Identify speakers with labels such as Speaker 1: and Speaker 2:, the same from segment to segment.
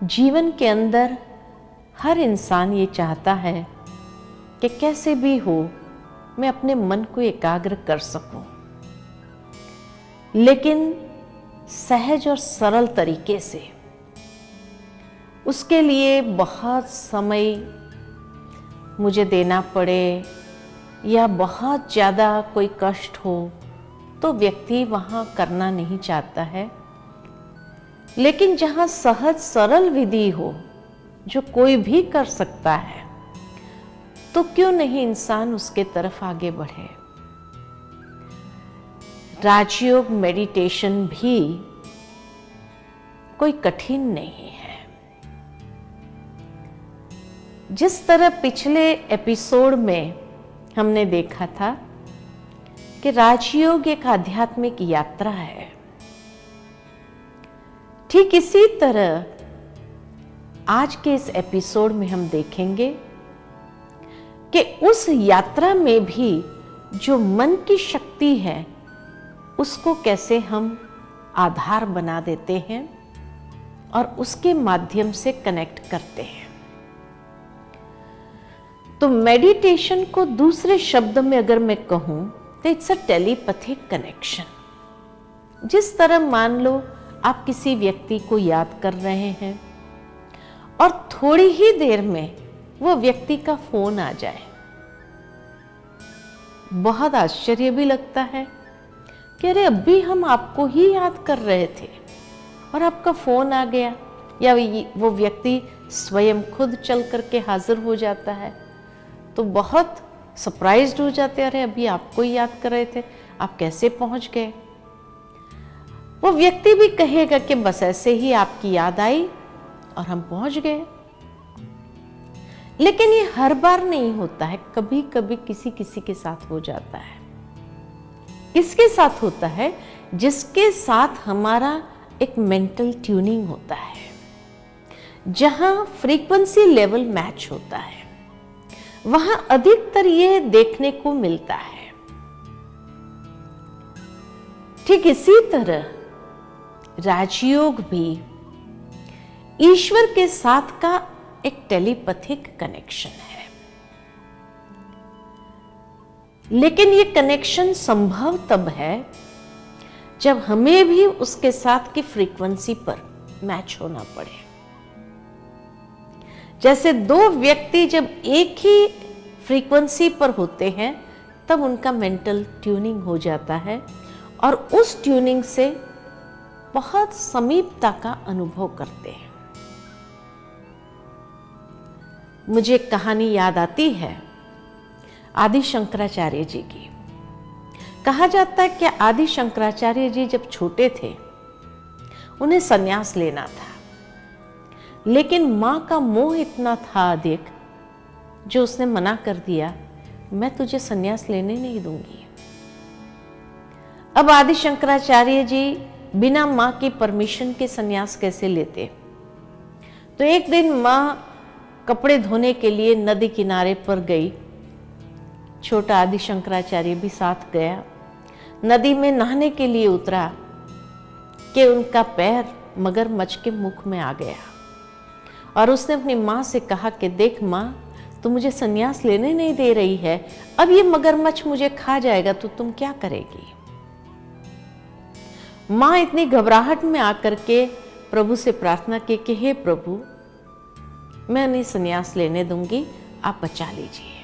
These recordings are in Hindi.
Speaker 1: जीवन के अंदर हर इंसान ये चाहता है कि कैसे भी हो मैं अपने मन को एकाग्र कर सकूं, लेकिन सहज और सरल तरीके से। उसके लिए बहुत समय मुझे देना पड़े या बहुत ज़्यादा कोई कष्ट हो तो व्यक्ति वहाँ करना नहीं चाहता है। लेकिन जहाँ सहज सरल विधि हो जो कोई भी कर सकता है, तो क्यों नहीं इंसान उसके तरफ आगे बढ़े। राजयोग मेडिटेशन भी कोई कठिन नहीं है। जिस तरह पिछले एपिसोड में हमने देखा था कि राजयोग एक आध्यात्मिक यात्रा है, ठीक इसी तरह आज के इस एपिसोड में हम देखेंगे कि उस यात्रा में भी जो मन की शक्ति है उसको कैसे हम आधार बना देते हैं और उसके माध्यम से कनेक्ट करते हैं। तो मेडिटेशन को दूसरे शब्द में अगर मैं कहूं तो इट्स अ टेलीपैथिक कनेक्शन। जिस तरह मान लो आप किसी व्यक्ति को याद कर रहे हैं और थोड़ी ही देर में वो व्यक्ति का फोन आ जाए, बहुत आश्चर्य भी लगता है कि अरे अभी हम आपको ही याद कर रहे थे और आपका फोन आ गया, या वो व्यक्ति स्वयं खुद चल करके हाजिर हो जाता है, तो बहुत सरप्राइज्ड हो जाते हैं, अरे अभी आपको ही याद कर रहे थे, आप कैसे पहुंच गए। वो व्यक्ति भी कहेगा कि बस ऐसे ही आपकी याद आई और हम पहुंच गए। लेकिन ये हर बार नहीं होता है, कभी कभी किसी किसी के साथ हो जाता है। किसके साथ होता है? जिसके साथ हमारा एक मेंटल ट्यूनिंग होता है, जहां फ्रीक्वेंसी लेवल मैच होता है, वहां अधिकतर ये देखने को मिलता है। ठीक इसी तरह राजयोग भी ईश्वर के साथ का एक टेलीपैथिक कनेक्शन है। लेकिन ये कनेक्शन संभव तब है जब हमें भी उसके साथ की फ्रीक्वेंसी पर मैच होना पड़े। जैसे दो व्यक्ति जब एक ही फ्रीक्वेंसी पर होते हैं तब उनका मेंटल ट्यूनिंग हो जाता है और उस ट्यूनिंग से बहुत समीपता का अनुभव करते हैं। मुझे एक कहानी याद आती है आदि शंकराचार्य जी की। कहा जाता है कि आदि शंकराचार्य जी जब छोटे थे उन्हें संन्यास लेना था, लेकिन मां का मोह इतना था अधिक जो उसने मना कर दिया, मैं तुझे संन्यास लेने नहीं दूंगी। अब आदि शंकराचार्य जी बिना मां की परमिशन के संन्यास कैसे लेते। तो एक दिन मां कपड़े धोने के लिए नदी किनारे पर गई, छोटा आदि शंकराचार्य भी साथ गया। नदी में नहाने के लिए उतरा कि उनका पैर मगरमच्छ के मुख में आ गया और उसने अपनी मां से कहा कि देख मां, तू मुझे संन्यास लेने नहीं दे रही है, अब ये मगरमच्छ मुझे खा जाएगा तो तुम क्या करेगी। मां इतनी घबराहट में आकर के प्रभु से प्रार्थना की कि हे प्रभु, मैं नहीं संन्यास लेने दूंगी, आप बचा लीजिए।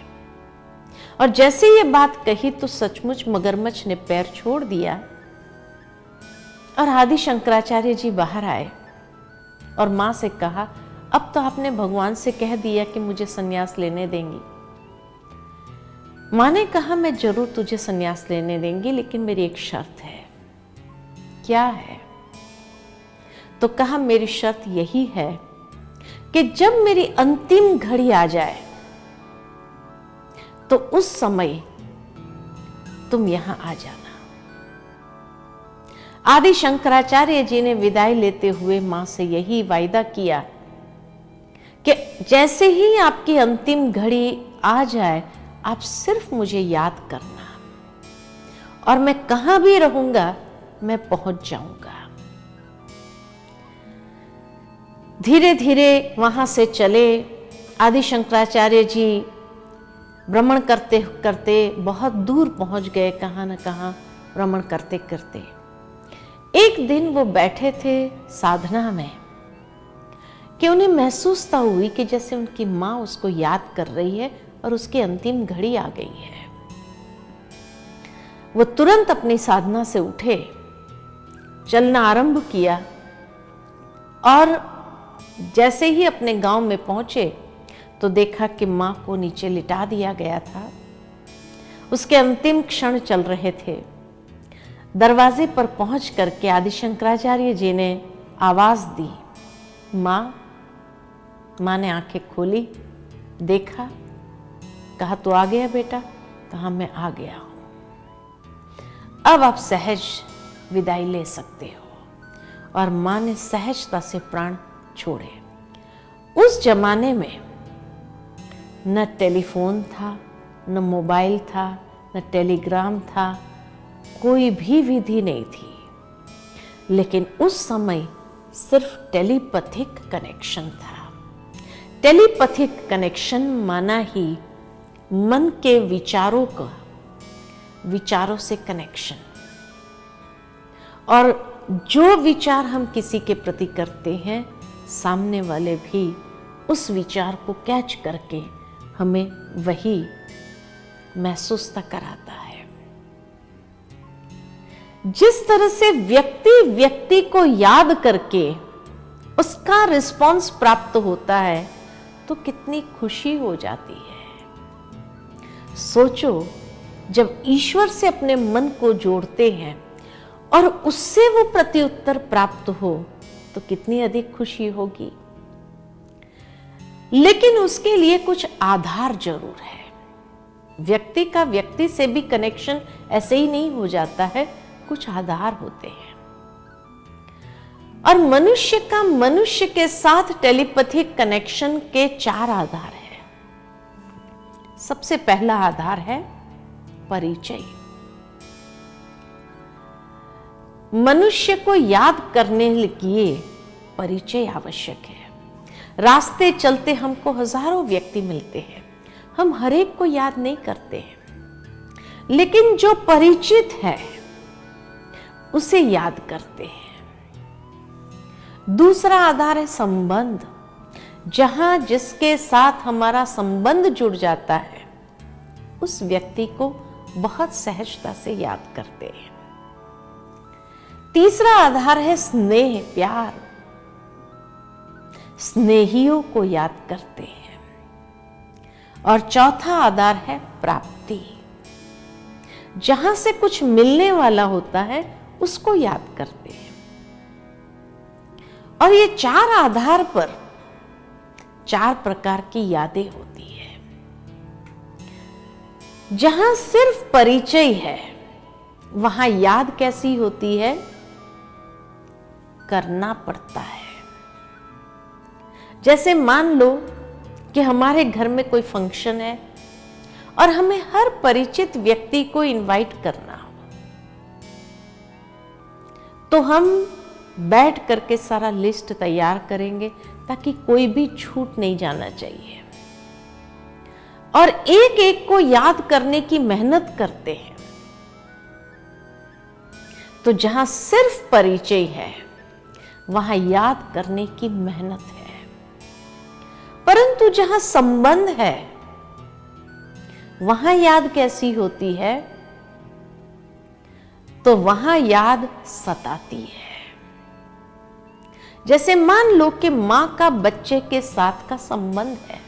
Speaker 1: और जैसे ये बात कही तो सचमुच मगरमच्छ ने पैर छोड़ दिया और आदि शंकराचार्य जी बाहर आए और मां से कहा, अब तो आपने भगवान से कह दिया कि मुझे संन्यास लेने देंगी। मां ने कहा, मैं जरूर तुझे संन्यास लेने देंगी, लेकिन मेरी एक शर्त है। क्या है? तो कहा, मेरी शर्त यही है कि जब मेरी अंतिम घड़ी आ जाए तो उस समय तुम यहां आ जाना। आदि शंकराचार्य जी ने विदाई लेते हुए मां से यही वायदा किया कि जैसे ही आपकी अंतिम घड़ी आ जाए आप सिर्फ मुझे याद करना और मैं कहां भी रहूंगा मैं पहुंच जाऊंगा। धीरे धीरे वहाँ से चले। आदि शंकराचार्य जी भ्रमण करते करते बहुत दूर पहुँच गए, कहाँ न कहाँ भ्रमण करते करते। एक दिन वो बैठे थे साधना में कि उन्हें महसूस था हुई कि जैसे उनकी माँ उसको याद कर रही है और उसकी अंतिम घड़ी आ गई है। वो तुरंत अपनी साधना से उठे, चलना आरंभ किया और जैसे ही अपने गांव में पहुंचे तो देखा कि मां को नीचे लिटा दिया गया था। उसके अंतिम क्षण चल रहे थे। दरवाजे पर पहुंच करके आदि शंकराचार्य जी ने आवाज दी, मां। मां ने आंखें खोली, देखा, कहा तू आ गया बेटा? कहा मैं आ गया हूं, अब आप सहज विदाई ले सकते हो। और मां ने सहजता से प्राण छोड़े। उस जमाने में न टेलीफोन था, न मोबाइल था, न टेलीग्राम था, कोई भी विधि नहीं थी, लेकिन उस समय सिर्फ टेलीपैथिक कनेक्शन था। टेलीपैथिक कनेक्शन माना ही मन के विचारों से कनेक्शन, और जो विचार हम किसी के प्रति करते हैं, सामने वाले भी उस विचार को कैच करके हमें वही महसूस कराता है। जिस तरह से व्यक्ति को याद करके उसका रिस्पॉन्स प्राप्त होता है तो कितनी खुशी हो जाती है। सोचो, जब ईश्वर से अपने मन को जोड़ते हैं और उससे वो प्रत्युत्तर प्राप्त हो तो कितनी अधिक खुशी होगी। लेकिन उसके लिए कुछ आधार जरूर है। व्यक्ति का व्यक्ति से भी कनेक्शन ऐसे ही नहीं हो जाता है, कुछ आधार होते हैं। और मनुष्य का मनुष्य के साथ टेलीपैथिक कनेक्शन के 4 आधार हैं। सबसे पहला आधार है परिचय। मनुष्य को याद करने के लिए परिचय आवश्यक है। रास्ते चलते हमको हजारों व्यक्ति मिलते हैं, हम हर एक को याद नहीं करते हैं, लेकिन जो परिचित है उसे याद करते हैं। दूसरा आधार है संबंध। जहां जिसके साथ हमारा संबंध जुड़ जाता है उस व्यक्ति को बहुत सहजता से याद करते हैं। तीसरा आधार है स्नेह, प्यार। स्नेहियों को याद करते हैं। और चौथा आधार है प्राप्ति। जहां से कुछ मिलने वाला होता है उसको याद करते हैं। और ये 4 आधार पर 4 प्रकार की यादें होती है। जहां सिर्फ परिचय है वहां याद कैसी होती है? करना पड़ता है। जैसे मान लो कि हमारे घर में कोई फंक्शन है और हमें हर परिचित व्यक्ति को इनवाइट करना हो, तो हम बैठ करके सारा लिस्ट तैयार करेंगे ताकि कोई भी छूट नहीं जाना चाहिए, और एक एक को याद करने की मेहनत करते हैं। तो जहां सिर्फ परिचय है वहां याद करने की मेहनत है, परंतु जहां संबंध है वहां याद कैसी होती है? तो वहां याद सताती है। जैसे मान लो कि मां का बच्चे के साथ का संबंध है।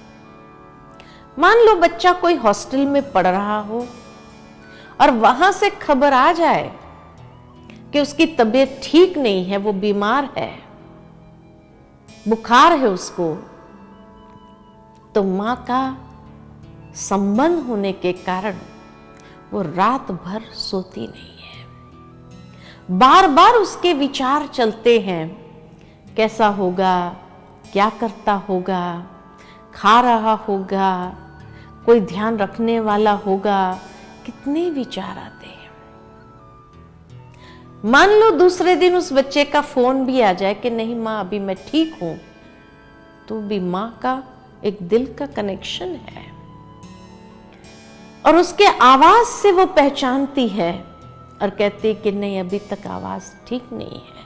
Speaker 1: मान लो बच्चा कोई हॉस्टल में पढ़ रहा हो और वहां से खबर आ जाए कि उसकी तबीयत ठीक नहीं है, वो बीमार है, बुखार है उसको, तो मां का संबंध होने के कारण वो रात भर सोती नहीं है। बार बार उसके विचार चलते हैं, कैसा होगा, क्या करता होगा, खा रहा होगा, कोई ध्यान रखने वाला होगा, कितने विचार आते हैं। मान लो दूसरे दिन उस बच्चे का फोन भी आ जाए कि नहीं मां अभी मैं ठीक हूं, तो भी माँ का एक दिल का कनेक्शन है, और उसके आवाज से वो पहचानती है और कहती कि नहीं, अभी तक आवाज ठीक नहीं है।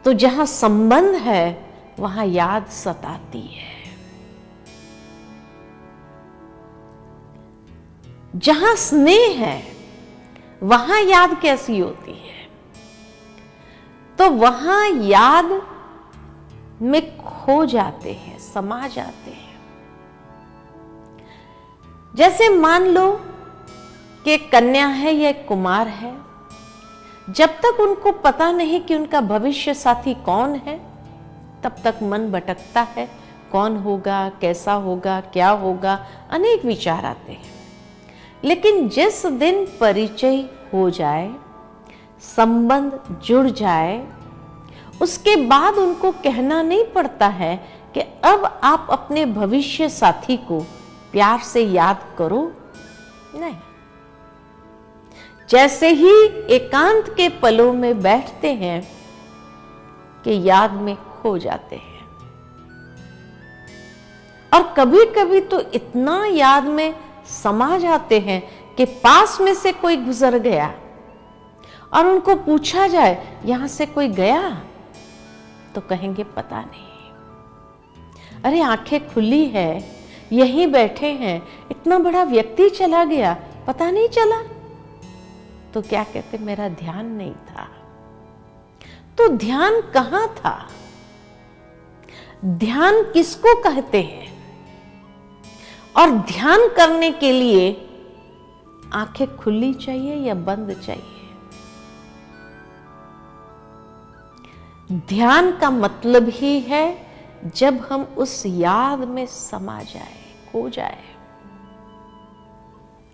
Speaker 1: तो जहां संबंध है वहां याद सताती है। जहां स्नेह है वहां याद कैसी होती है? तो वहां याद में खो जाते हैं, समा जाते हैं। जैसे मान लो कि एक कन्या है या एक कुमार है, जब तक उनको पता नहीं कि उनका भविष्य साथी कौन है, तब तक मन भटकता है, कौन होगा, कैसा होगा, क्या होगा, अनेक विचार आते हैं। लेकिन जिस दिन परिचय हो जाए, संबंध जुड़ जाए, उसके बाद उनको कहना नहीं पड़ता है कि अब आप अपने भविष्य साथी को प्यार से याद करो। नहीं, जैसे ही एकांत के पलों में बैठते हैं कि याद में खो जाते हैं। और कभी कभी तो इतना याद में समा जाते हैं कि पास में से कोई गुजर गया और उनको पूछा जाए यहां से कोई गया, तो कहेंगे पता नहीं। अरे आंखें खुली है, यहीं बैठे हैं, इतना बड़ा व्यक्ति चला गया, पता नहीं चला। तो क्या कहते, मेरा ध्यान नहीं था। तो ध्यान कहां था? ध्यान किसको कहते हैं? और ध्यान करने के लिए आंखें खुली चाहिए या बंद चाहिए? ध्यान का मतलब ही है जब हम उस याद में समा जाए, खो जाए।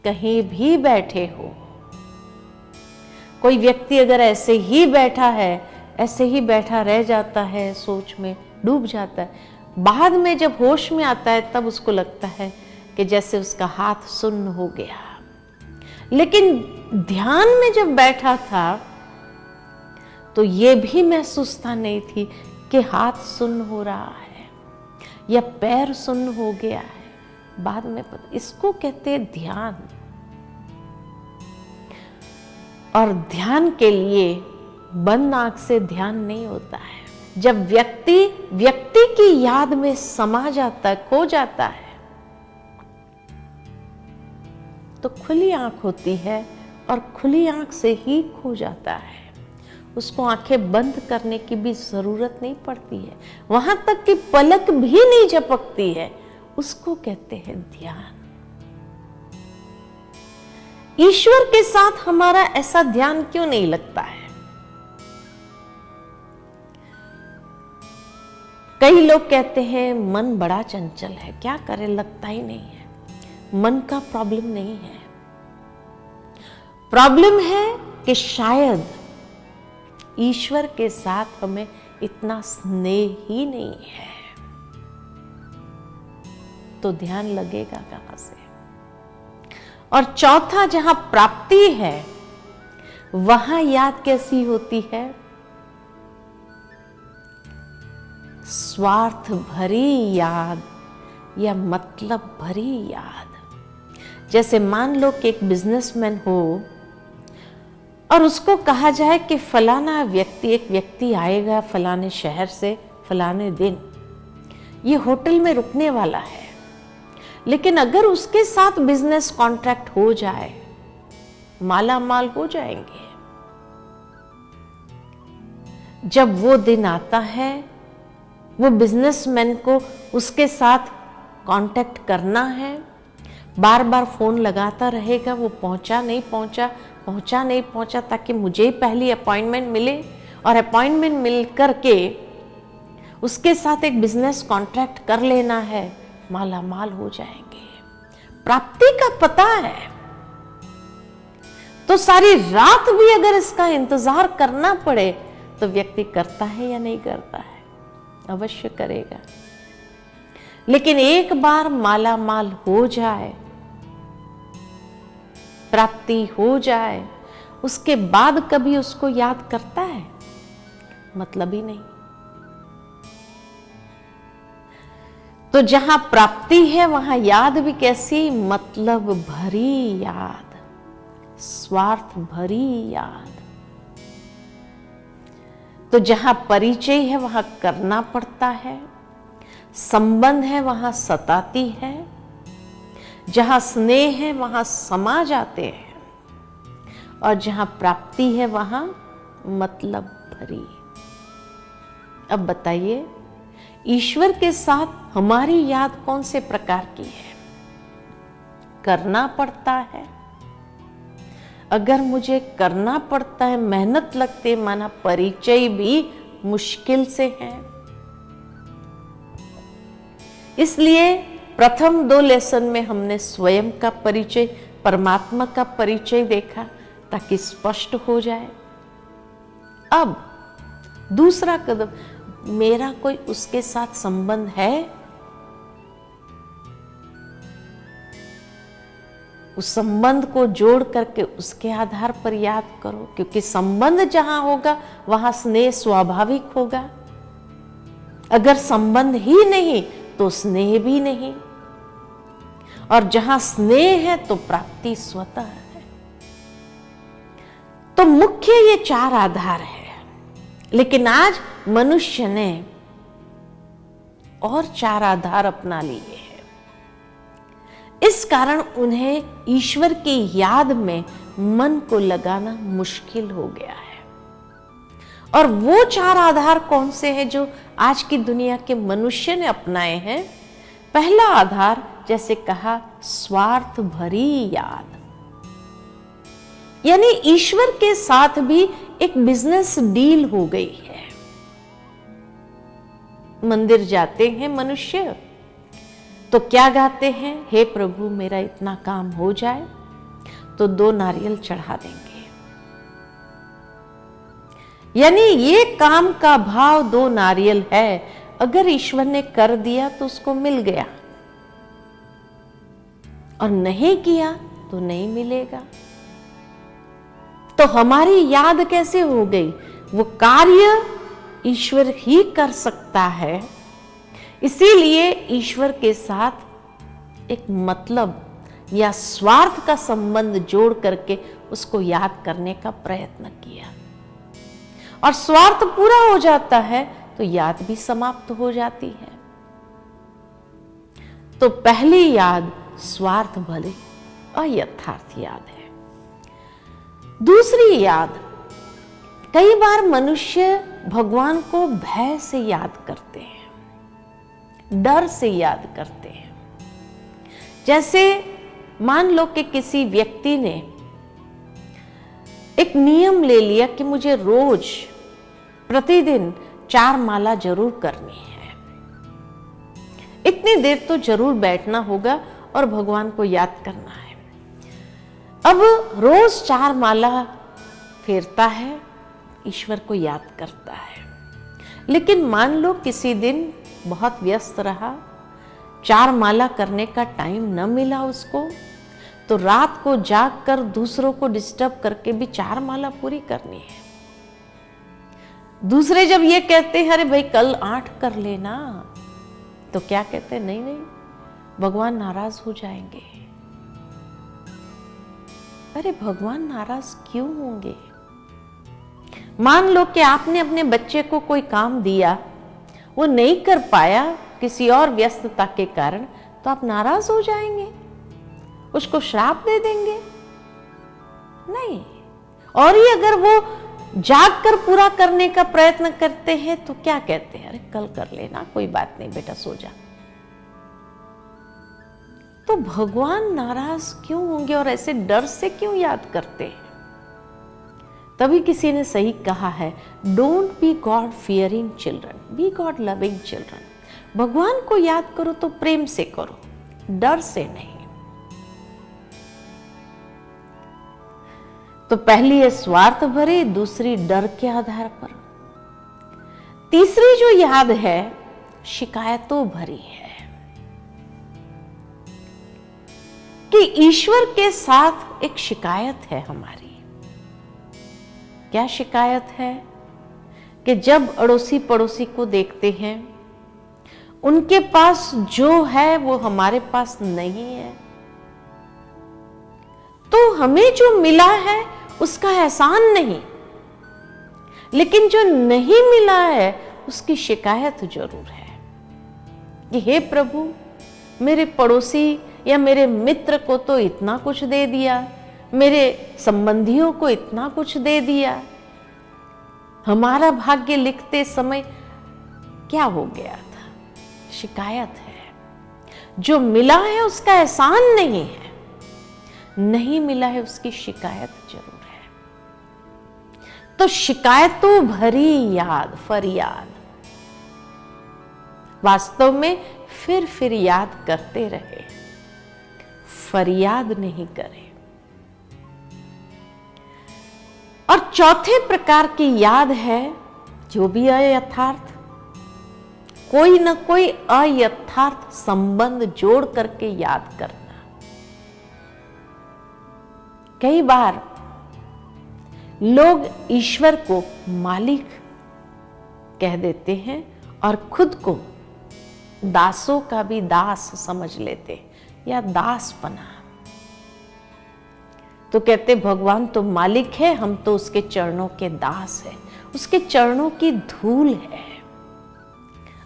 Speaker 1: कहीं भी बैठे हो, कोई व्यक्ति अगर ऐसे ही बैठा है, ऐसे ही बैठा रह जाता है, सोच में डूब जाता है, बाद में जब होश में आता है तब उसको लगता है कि जैसे उसका हाथ सुन्न हो गया। लेकिन ध्यान में जब बैठा था तो ये भी महसूस था नहीं थी कि हाथ सुन्न हो रहा है या पैर सुन्न हो गया है। बाद में पता, इसको कहते हैं ध्यान। और ध्यान के लिए बंद आंख से ध्यान नहीं होता है। जब व्यक्ति की याद में समा जाता है, खो जाता है, तो खुली आंख होती है और खुली आंख से ही खो जाता है। उसको आंखें बंद करने की भी जरूरत नहीं पड़ती है, वहां तक कि पलक भी नहीं झपकती है। उसको कहते हैं ध्यान। ईश्वर के साथ हमारा ऐसा ध्यान क्यों नहीं लगता है? कई लोग कहते हैं मन बड़ा चंचल है, क्या करें, लगता ही नहीं है। मन का प्रॉब्लम नहीं है, प्रॉब्लम है कि शायद ईश्वर के साथ हमें इतना स्नेह ही नहीं है। तो ध्यान लगेगा कहां से? और चौथा, जहां प्राप्ति है वहां याद कैसी होती है? स्वार्थ भरी याद या मतलब भरी याद। जैसे मान लो कि एक बिजनेसमैन हो और उसको कहा जाए कि फलाना व्यक्ति, एक व्यक्ति आएगा फलाने शहर से फलाने दिन, ये होटल में रुकने वाला है। लेकिन अगर उसके साथ बिजनेस कॉन्ट्रैक्ट हो जाए, माला माल हो जाएंगे। जब वो दिन आता है, वो बिजनेसमैन को उसके साथ कांटेक्ट करना है, बार बार फोन लगाता रहेगा, वो पहुंचा नहीं पहुंचा, ताकि मुझे पहली अपॉइंटमेंट मिले और अपॉइंटमेंट मिल करके उसके साथ एक बिजनेस कॉन्ट्रैक्ट कर लेना है, माला माल हो जाएंगे। प्राप्ति का पता है तो सारी रात भी अगर इसका इंतजार करना पड़े तो व्यक्ति करता है या नहीं करता है? अवश्य करेगा। लेकिन एक बार माला माल हो जाए, प्राप्ति हो जाए, उसके बाद कभी उसको याद करता है? मतलब ही नहीं। तो जहां प्राप्ति है वहां याद भी कैसी, मतलब भरी याद, स्वार्थ भरी याद। तो जहां परिचय है वहां करना पड़ता है, संबंध है वहां सताती है, जहां स्नेह है वहां समा जाते हैं, और जहां प्राप्ति है वहां मतलब भरी। अब बताइए, ईश्वर के साथ हमारी याद कौन से प्रकार की है? करना पड़ता है। अगर मुझे करना पड़ता है, मेहनत लगती है, माना परिचय भी मुश्किल से है। इसलिए प्रथम 2 लेसन में हमने स्वयं का परिचय, परमात्मा का परिचय देखा ताकि स्पष्ट हो जाए। अब दूसरा कदम, मेरा कोई उसके साथ संबंध है? उस संबंध को जोड़ करके उसके आधार पर याद करो, क्योंकि संबंध जहां होगा वहां स्नेह स्वाभाविक होगा। अगर संबंध ही नहीं तो स्नेह भी नहीं, और जहां स्नेह है तो प्राप्ति स्वतः है। तो मुख्य ये 4 आधार है, लेकिन आज मनुष्य ने और 4 आधार अपना लिए हैं। इस कारण उन्हें ईश्वर की याद में मन को लगाना मुश्किल हो गया है। और वो 4 आधार कौन से हैं जो आज की दुनिया के मनुष्य ने अपनाए हैं? पहला आधार, जैसे कहा, स्वार्थ भरी याद, यानी ईश्वर के साथ भी एक बिजनेस डील हो गई है। मंदिर जाते हैं मनुष्य तो क्या गाते हैं? हे प्रभु मेरा इतना काम हो जाए तो 2 नारियल चढ़ा देंगे। यानी ये काम का भाव 2 नारियल है। अगर ईश्वर ने कर दिया तो उसको मिल गया, और नहीं किया तो नहीं मिलेगा। तो हमारी याद कैसे हो गई? वो कार्य ईश्वर ही कर सकता है, इसीलिए ईश्वर के साथ एक मतलब या स्वार्थ का संबंध जोड़ करके उसको याद करने का प्रयत्न किया। और स्वार्थ पूरा हो जाता है तो याद भी समाप्त हो जाती है। तो पहली याद स्वार्थ भले अयथार्थ याद है। दूसरी याद, कई बार मनुष्य भगवान को भय से याद करते हैं, डर से याद करते हैं। जैसे मान लो कि किसी व्यक्ति ने एक नियम ले लिया कि मुझे रोज प्रतिदिन 4 माला जरूर करनी है, इतनी देर तो जरूर बैठना होगा और भगवान को याद करना है। अब रोज 4 माला फेरता है, ईश्वर को याद करता है। लेकिन मान लो किसी दिन बहुत व्यस्त रहा, 4 माला करने का टाइम न मिला उसको, तो रात को जाग कर दूसरों को डिस्टर्ब करके भी 4 माला पूरी करनी है। दूसरे जब ये कहते हैं अरे भाई कल 8 कर लेना, तो क्या कहते हैं? नहीं नहीं, भगवान नाराज हो जाएंगे। अरे भगवान नाराज क्यों होंगे? मान लो कि आपने अपने बच्चे को कोई काम दिया, वो नहीं कर पाया किसी और व्यस्तता के कारण, तो आप नाराज हो जाएंगे, उसको श्राप दे देंगे? नहीं। और ये अगर वो जाग कर पूरा करने का प्रयत्न करते हैं तो क्या कहते हैं? अरे कल कर लेना, कोई बात नहीं बेटा, सो जा। तो भगवान नाराज क्यों होंगे और ऐसे डर से क्यों याद करते हैं? तभी किसी ने सही कहा है, don't be god fearing children, be god loving children. भगवान को याद करो तो प्रेम से करो, डर से नहीं। तो पहली है स्वार्थ भरी, दूसरी डर के आधार पर। तीसरी जो याद है शिकायतों भरी है कि ईश्वर के साथ एक शिकायत है हमारी। क्या शिकायत है? कि जब अड़ोसी पड़ोसी को देखते हैं उनके पास जो है वो हमारे पास नहीं है, तो हमें जो मिला है उसका एहसान नहीं, लेकिन जो नहीं मिला है उसकी शिकायत जरूर है कि हे प्रभु, मेरे पड़ोसी या मेरे मित्र को तो इतना कुछ दे दिया, मेरे संबंधियों को इतना कुछ दे दिया, हमारा भाग्य लिखते समय क्या हो गया था। शिकायत है। जो मिला है उसका एहसान नहीं है, नहीं मिला है उसकी शिकायत जरूर है। तो शिकायतों भरी याद, फरियाद, वास्तव में फिर याद करते रहे, फरियाद नहीं करे। और चौथे प्रकार की याद है जो भी अयथार्थ, कोई न कोई अयथार्थ संबंध जोड़ करके याद करना। कई बार लोग ईश्वर को मालिक कह देते हैं और खुद को दासों का भी दास समझ लेते या दासपना। तो कहते भगवान तो मालिक है, हम तो उसके चरणों के दास हैं, उसके चरणों की धूल है।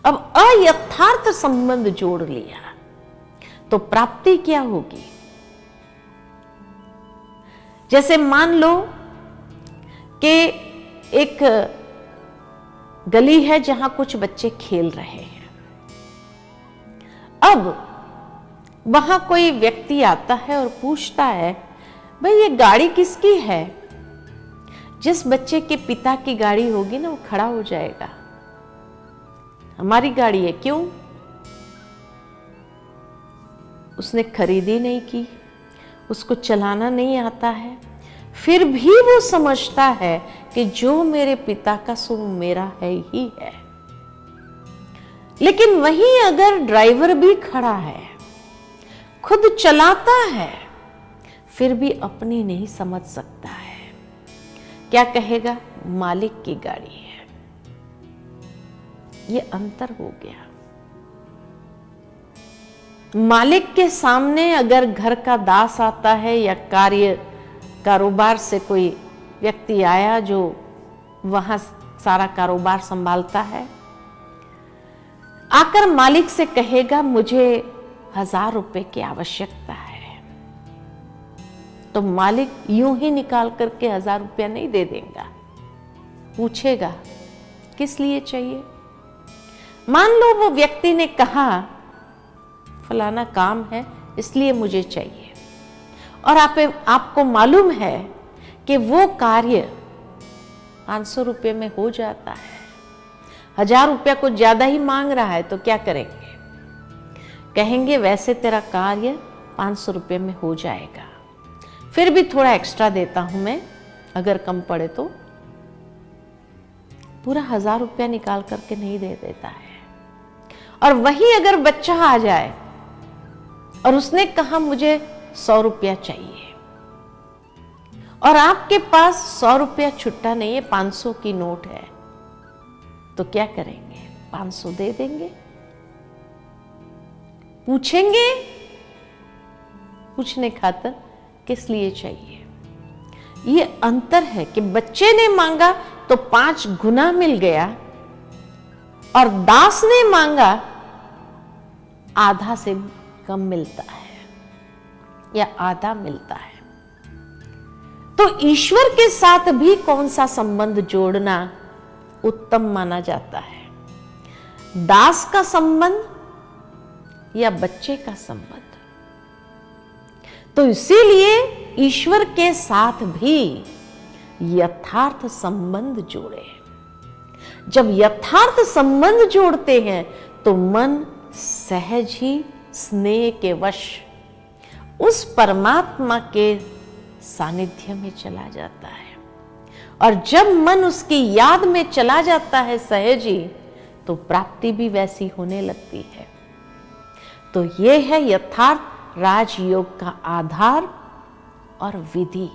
Speaker 1: अब अयथार्थ संबंध जोड़ लिया तो प्राप्ति क्या होगी? जैसे मान लो कि एक गली है जहां कुछ बच्चे खेल रहे हैं। अब वहां कोई व्यक्ति आता है और पूछता है, भाई ये गाड़ी किसकी है? जिस बच्चे के पिता की गाड़ी होगी ना वो खड़ा हो जाएगा, हमारी गाड़ी है। क्यों? उसने खरीदी नहीं की, उसको चलाना नहीं आता है, फिर भी वो समझता है कि जो मेरे पिता का सो मेरा है ही है। लेकिन वहीं अगर ड्राइवर भी खड़ा है, खुद चलाता है, फिर भी अपनी नहीं समझ सकता है। क्या कहेगा? मालिक की गाड़ी है। ये अंतर हो गया। मालिक के सामने अगर घर का दास आता है या कारोबार से कोई व्यक्ति आया जो वहां सारा कारोबार संभालता है, आकर मालिक से कहेगा मुझे 1000 रुपए की आवश्यकता है, तो मालिक यूं ही निकाल करके 1000 रुपया नहीं दे देगा, पूछेगा किस लिए चाहिए। मान लो वो व्यक्ति ने कहा फलाना काम है इसलिए मुझे चाहिए, और आपको मालूम है कि वो कार्य 500 रुपये में हो जाता है, 1000 रुपया कुछ ज्यादा ही मांग रहा है, तो क्या करेंगे? कहेंगे वैसे तेरा कार्य 500 रुपये में हो जाएगा, फिर भी थोड़ा एक्स्ट्रा देता हूं मैं, अगर कम पड़े तो। पूरा 1000 रुपया निकाल करके नहीं दे देता है। और वही अगर बच्चा आ जाए और उसने कहा मुझे 100 रुपया चाहिए, और आपके पास 100 रुपया छुट्टा नहीं है, 500 की नोट है, तो क्या करेंगे? 500 दे देंगे? पूछेंगे पूछने खातर किस लिए चाहिए? ये अंतर है कि बच्चे ने मांगा तो 5 गुना मिल गया, और दास ने मांगा आधा से कम मिलता है या आधा मिलता है। तो ईश्वर के साथ भी कौन सा संबंध जोड़ना उत्तम माना जाता है? दास का संबंध या बच्चे का संबंध? तो इसीलिए ईश्वर के साथ भी यथार्थ संबंध जोड़े। जब यथार्थ संबंध जोड़ते हैं तो मन सहज ही स्नेह के वश उस परमात्मा के सानिध्य में चला जाता है, और जब मन उसकी याद में चला जाता है सहज ही, तो प्राप्ति भी वैसी होने लगती है। तो यह है यथार्थ राजयोग का आधार और विधि।